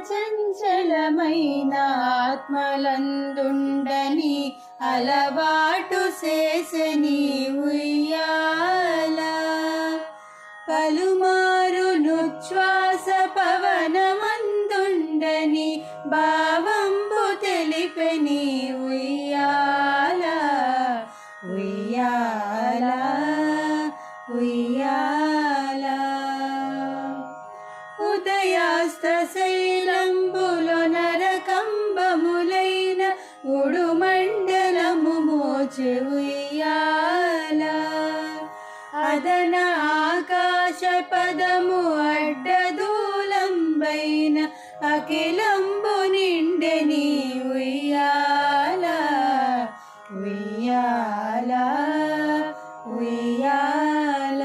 చంచలమైన ఆత్మలందుండని అలవాటు చేసని ఉయ్యాల పలుమారును శ్వాస పవనమందుండని భావంబు తెలిపెని ఉయ్యాల ఉయ్యాల ఉయ్యాల ఉదయాస్త శైలంబులో నరకంబములైన ఉడుమండలము మోచె ఉయ్యాల అదన ఆకాశ పదము అడ్డదూలంబైన అఖిలంబు నిండెని ఉయ్యాల ఉయ్యాల ఉయ్యాల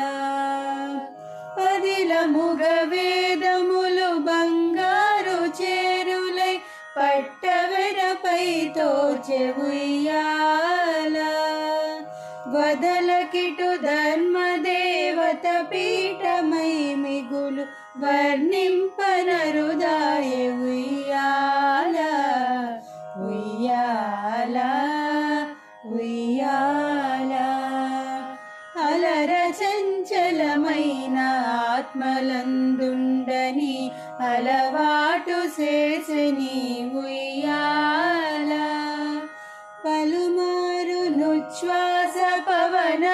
పదిలముగ వేదములు బంగారు చేరులై పట్టవెరపై తోచె ఉయ్యాల వదలకిటు ధర్మదేవత పీఠమై మిగులు వర్ణింపనరుదాయ ఉయ్యాల ఉయ్యాల ఉయ్యాల అలర చంచలమైన ఆత్మలందుండని అలవాటు చేసని ఉయ్యాల పలుమారును శ్వాస పవనమందుండని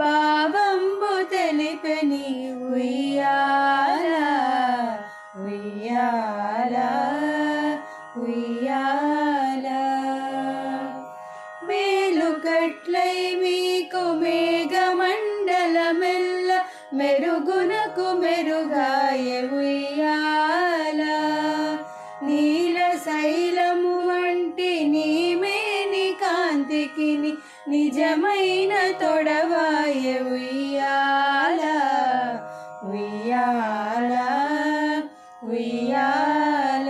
భావంబు తెలిపెని ఉయ్యాల ఉయ్యాల ఉయ్యాల మేలుకట్లై మీకు మేఘమండలమెల్ల మెరుగునకు మెరుగాయ ఉయ్యాల నీల శైలము వంటి నీమేని కాంతికి నిజమైన తొడవాయ ఉయ్యాల ఉయ్యాల ఉయ్యాల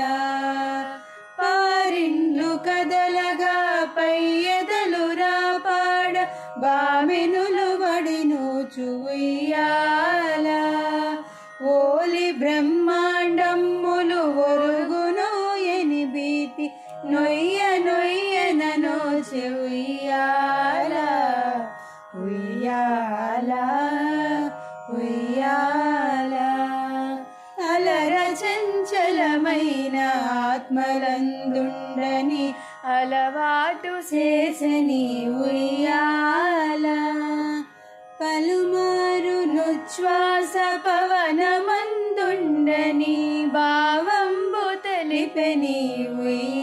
పారిండ్లు కదలగా పై ఎదలు రాపాడ బామినులు వడినూచు ఉయ్యాల ఓలి బ్రహ్మాండమ్ములు ఒరుగును ఎనిబీతి నొయ్య నొయ్యన నోచె ఉయ్యాల ఉయ్యాల ఉయ్యాల అలర చంచలమైన ఆత్మలందుండని అలవాటు చేసని ఉయ్యాల పలుమారును శ్వాస పవనమందుండని భావంబు తెలిపెని ఉయ్యాల